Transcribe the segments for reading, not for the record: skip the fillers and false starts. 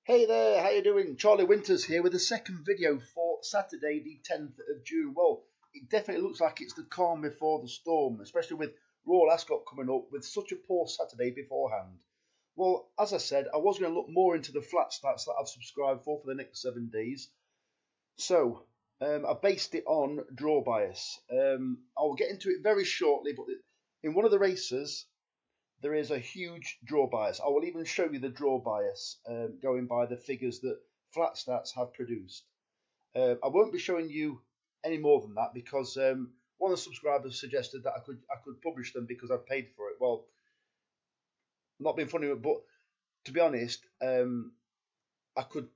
Hey there, how you doing? Charlie Winters here with the second video for Saturday the 10th of June. Well, it definitely looks like it's the calm before the storm, especially with Royal Ascot coming up with such a poor Saturday beforehand. Well, as I said, I was going to look more into the flat stats that I've subscribed for the next 7 days. So, I based it on draw bias. I'll get into it very shortly, but in one of the races, there is a huge draw bias. I will even show you the draw bias going by the figures that Flatstats have produced. I won't be showing you any more than that because one of the subscribers suggested that I could publish them because I paid for it. Well, not being funny, but to be honest, I could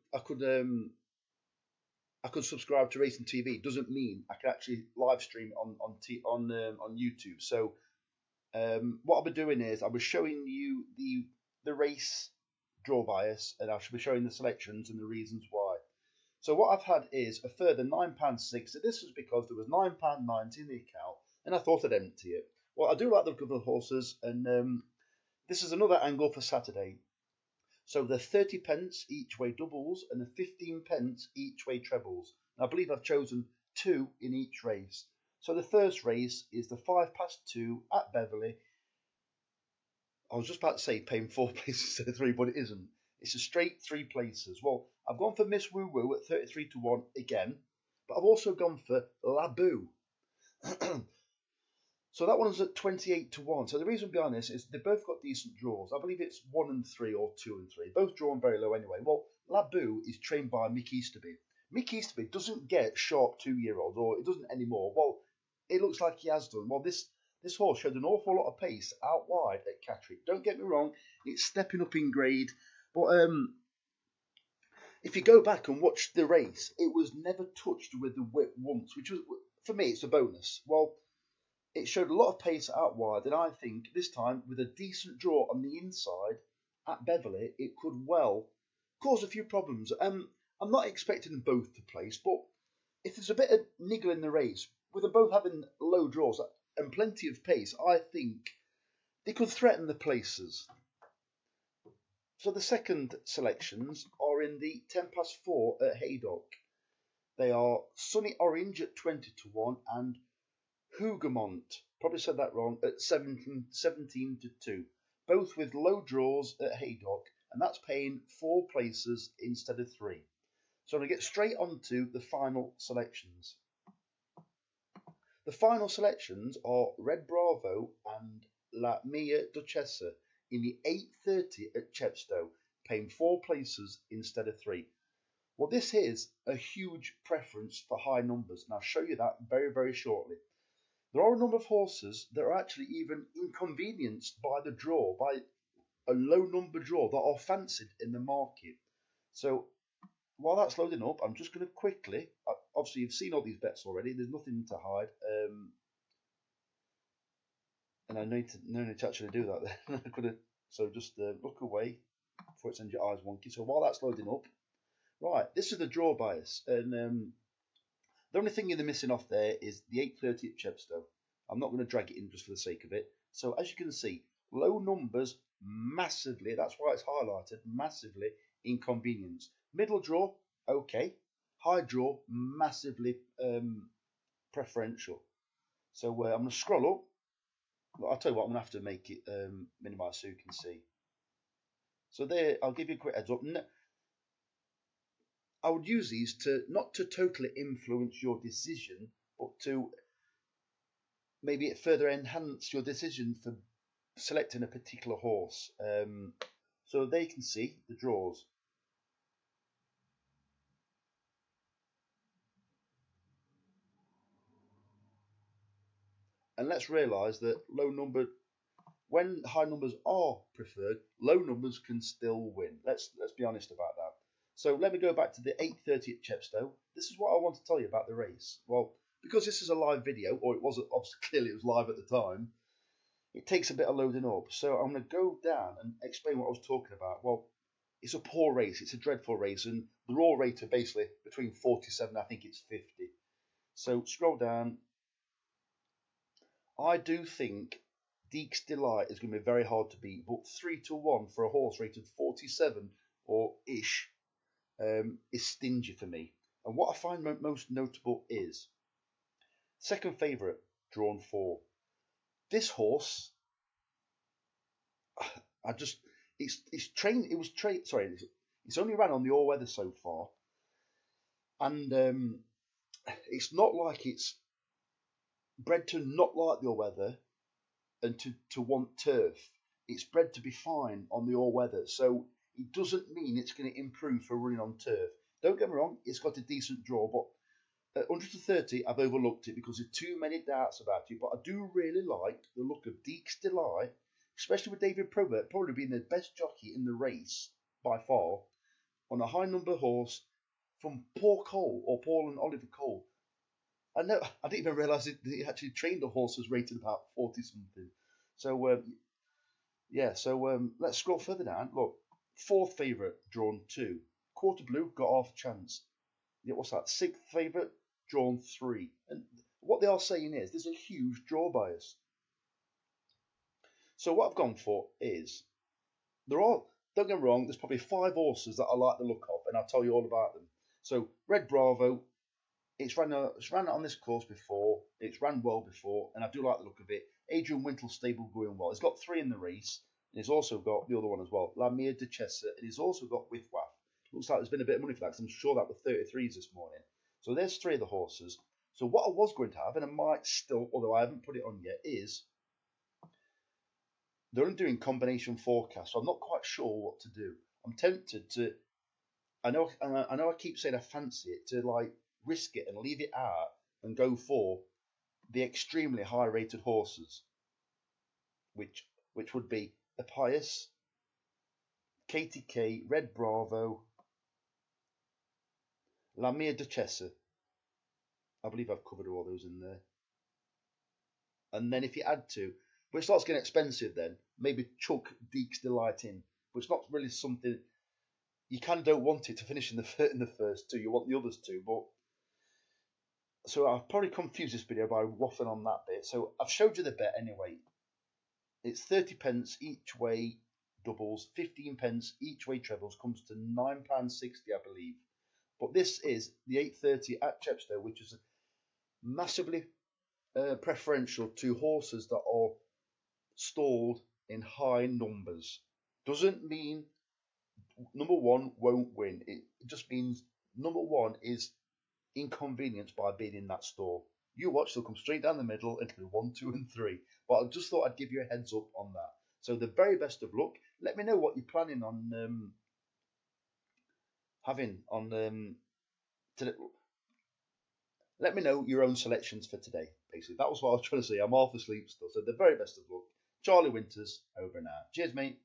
subscribe to Racing TV. It doesn't mean I can actually live stream on YouTube. So what I'll be doing is I'll be showing you the race draw bias, and I should be showing the selections and the reasons why. So what I've had is a further £9.60. This was because there was £9.90 in the account, and I thought I'd empty it. Well, I do like the look of the horses, and this is another angle for Saturday. So the 30 pence each way doubles and the 15 pence each way trebles. And I believe I've chosen 2 in each race. So the first race is the 2 at Beverley. I was just about to say paying 4 places instead of 3, but it isn't. It's a straight 3 places. Well, I've gone for Miss Woo Woo at 33 to 1 again, but I've also gone for Laboo. So that one's at 28 to 1. So the reason behind this is they both got decent draws. I believe it's 1 and 3 or 2 and 3. Both drawn very low anyway. Well, Laboo is trained by Mick Easterby. Mick Easterby doesn't get sharp 2-year-olds, or it doesn't anymore. Well, it looks like he has done. Well, this horse showed an awful lot of pace out wide at Catterick. Don't get me wrong, it's stepping up in grade. But if you go back and watch the race, it was never touched with the whip once, which was, for me, it's a bonus. Well, it showed a lot of pace out wide, and I think this time, with a decent draw on the inside at Beverley, it could well cause a few problems. I'm not expecting them both to place, but if there's a bit of niggle in the race, with them both having low draws and plenty of pace, I think they could threaten the places. So the second selections are in the 4 at Haydock. They are Sunny Orange at 20 to 1 and Hougoumont, probably said that wrong, at 17 to 2. Both with low draws at Haydock, and that's paying 4 places instead of 3. So I'm going to get straight on to the final selections. The final selections are Red Bravo and La Mia Duchessa in the 8:30 at Chepstow, paying 4 places instead of 3. Well, this is a huge preference for high numbers, and I'll show you that very, very shortly. There are a number of horses that are actually even inconvenienced by the draw, by a low number draw that are fancied in the market. So while that's loading up, I'm just going to quickly, obviously you've seen all these bets already, there's nothing to hide. And I need to actually do that then. I could have, so just look away before it sends your eyes wonky. So while that's loading up, right, this is the draw bias. And the only thing you're missing off there is the 8:30 at Chepstow. I'm not going to drag it in just for the sake of it. So as you can see, low numbers massively, that's why it's highlighted, massively inconvenience. Middle draw, okay. High draw, massively preferential. So I'm going to scroll up. I'll tell you what, I'm going to have to make it minimise so you can see. So there, I'll give you a quick heads up. I would use these to not to totally influence your decision, but to maybe further enhance your decision for selecting a particular horse. So they can see the draws. And let's realise that when high numbers are preferred, low numbers can still win. Let's be honest about that. So let me go back to the 8:30 at Chepstow. This is what I want to tell you about the race. Well, because this is a live video, or it was obviously clearly it was live at the time, it takes a bit of loading up. So I'm going to go down and explain what I was talking about. Well, it's a poor race. It's a dreadful race, and the raw rate are basically between 47, I think it's 50. So scroll down. I do think Deek's Delight is going to be very hard to beat, but 3 to 1 for a horse rated 47 or ish is stingy for me. And what I find most notable is second favourite, drawn 4. This horse, I just it's trained. It was trained. Sorry, it's only ran on the all weather so far, and it's not like it's bred to not like the all weather and to want turf. It's bred to be fine on the all weather, so it doesn't mean it's going to improve for running on turf. Don't get me wrong, it's got a decent draw, but at 130, I've overlooked it because there's too many doubts about it. But I do really like the look of Deek's Delight, especially with David Probert probably being the best jockey in the race by far, on a high number horse from Paul and Oliver Cole. I know I didn't even realise that he actually trained a horse was rated about 40 something. So yeah, so let's scroll further down. Look, fourth favourite, drawn 2. Quarter Blue got half a chance. Yeah, what's that? Sixth favourite, drawn 3. And what they are saying is there's a huge draw bias. So what I've gone for is don't get me wrong, there's probably 5 horses that I like the look of, and I'll tell you all about them. So Red Bravo, it's ran on this course before, it's ran well before, and I do like the look of it. Adrian Wintle stable going well. It's got 3 in the race, and it's also got the other one as well, La Mia Duchessa, and it's also got Whiff Waff. Looks like there's been a bit of money for that, because I'm sure that were 33s this morning. So there's 3 of the horses. So what I was going to have, and I might still, although I haven't put it on yet, is they're only doing combination forecast, so I'm not quite sure what to do. I'm tempted to. I know I keep saying I fancy it to like risk it and leave it out and go for the extremely high rated horses, which would be Appius, KTK, Red Bravo, La Mia Duchessa. I believe I've covered all those in there. And then if you add to, but it starts getting expensive then, maybe chuck Deek's Delight in, but it's not really something, you kind of don't want it to finish in the first 2, you want the others 2, but, so I've probably confused this video by waffling on that bit, so I've showed you the bet anyway. It's 30 pence each way doubles, 15 pence each way trebles, comes to £9.60 I believe. But this is the 8:30 at Chepstow, which is massively preferential to horses that are stalled in high numbers. Doesn't mean number 1 won't win. It just means number 1 is inconvenienced by being in that stall. You watch, they'll come straight down the middle into 1, 2, and 3. But I just thought I'd give you a heads up on that. So the very best of luck. Let me know what you're planning on having on today. Let me know your own selections for today. Basically, that was what I was trying to say. I'm half asleep still. So the very best of luck. Charlie Winters, over and out. Cheers, mate.